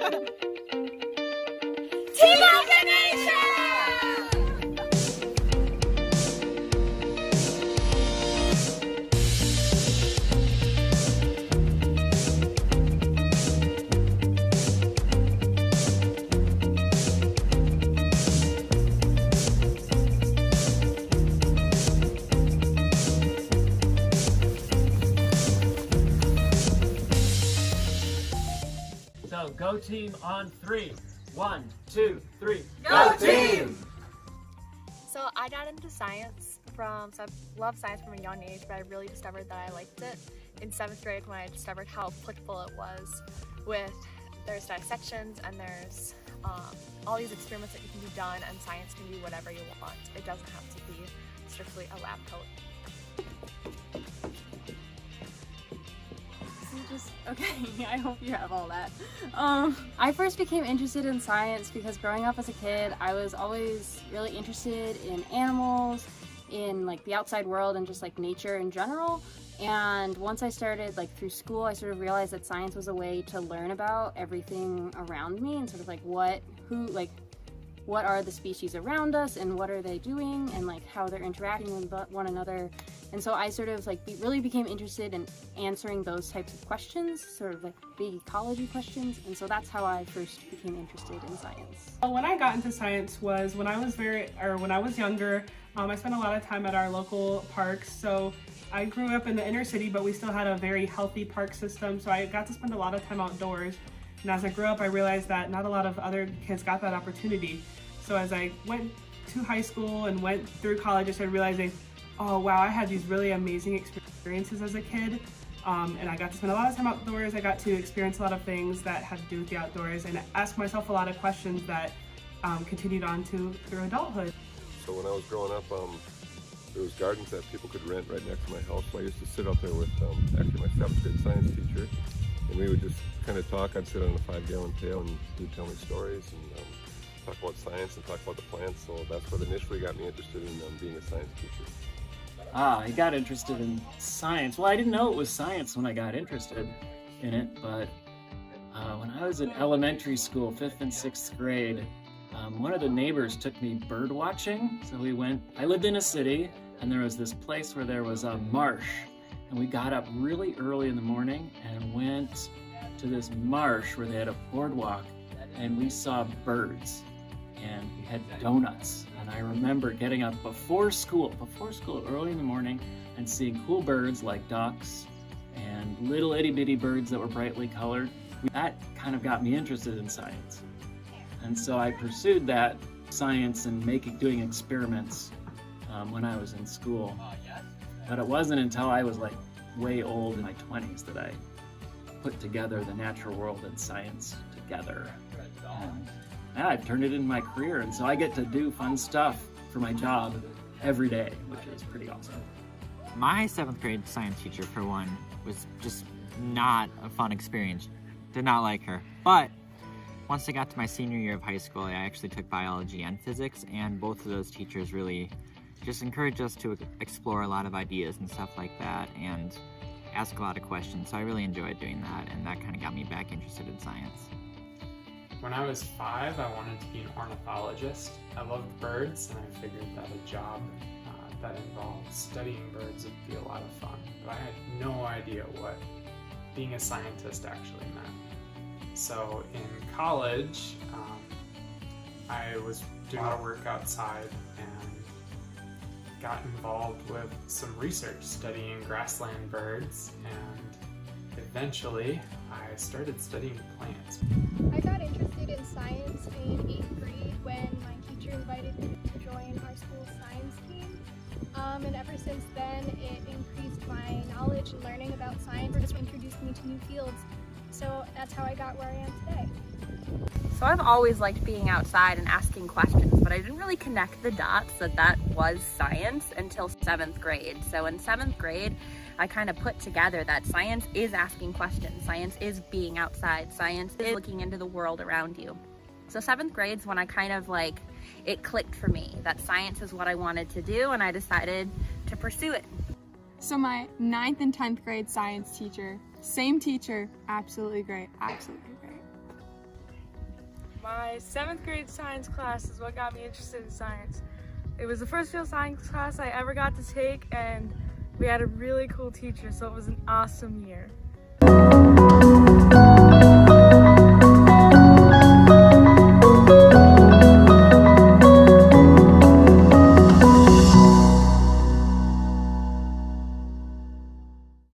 Team Echinacea! So go team on 3. 1, 2, 3. Go team! So I got into science so I love science from a young age, but I really discovered that I liked it in 7th grade when I discovered how applicable it was there's dissections and there's all these experiments that you can do done, and science can be whatever you want. It doesn't have to be strictly a lab coat. Okay, I hope you have all that. I first became interested in science because growing up as a kid, I was always really interested in animals, in like the outside world and just like nature in general. And once I started like through school, I sort of realized that science was a way to learn about everything around me and sort of like what are the species around us and what are they doing and like how they're interacting with one another. And so I sort of like really became interested in answering those types of questions, sort of like big ecology questions. And so that's how I first became interested in science. When I got into science was when I was younger. I spent a lot of time at our local parks. So I grew up in the inner city, but we still had a very healthy park system. So I got to spend a lot of time outdoors. And as I grew up, I realized that not a lot of other kids got that opportunity. So as I went to high school and went through college, I started realizing, oh wow, I had these really amazing experiences as a kid. And I got to spend a lot of time outdoors. I got to experience a lot of things that had to do with the outdoors and ask myself a lot of questions that continued on through adulthood. So when I was growing up, there was gardens that people could rent right next to my house. So I used to sit out there with actually my 7th grade science teacher, and we would just kind of talk. I'd sit on a 5-gallon pail and he'd tell me stories and talk about science and talk about the plants. So that's what initially got me interested in being a science teacher. I got interested in science. Well, I didn't know it was science when I got interested in it, but when I was in elementary school, 5th and 6th grade, one of the neighbors took me bird watching. So I lived in a city, and there was this place where there was a marsh, and we got up really early in the morning and went to this marsh where they had a boardwalk, and we saw birds, and we had donuts. And I remember getting up before school early in the morning and seeing cool birds like ducks and little itty bitty birds that were brightly colored. That kind of got me interested in science. And so I pursued that science and doing experiments when I was in school. But it wasn't until I was like way old in my 20s that I put together the natural world and science together. And yeah, I've turned it into my career, and so I get to do fun stuff for my job every day, which is pretty awesome. My 7th grade science teacher, for one, was just not a fun experience. Did not like her. But once I got to my senior year of high school, I actually took biology and physics, and both of those teachers really just encouraged us to explore a lot of ideas and stuff like that and ask a lot of questions. So I really enjoyed doing that, and that kind of got me back interested in science. When I was 5, I wanted to be an ornithologist. I loved birds, and I figured that a job that involved studying birds would be a lot of fun. But I had no idea what being a scientist actually meant. So in college, I was doing a lot of work outside and got involved with some research studying grassland birds, and eventually I started studying plants. I got interested in science in 8th grade when my teacher invited me to join our school's science team. And ever since then, it increased my knowledge and learning about science. It introduced me to new fields. So that's how I got where I am today. So I've always liked being outside and asking questions, but I didn't really connect the dots that was science until 7th grade. So in 7th grade, I kind of put together that science is asking questions, science is being outside, science is looking into the world around you. So 7th grade's when I kind of it clicked for me that science is what I wanted to do, and I decided to pursue it. So my 9th and 10th grade science teacher, same teacher, absolutely great, absolutely great. My 7th grade science class is what got me interested in science. It was the first real science class I ever got to take, and we had a really cool teacher, so it was an awesome year.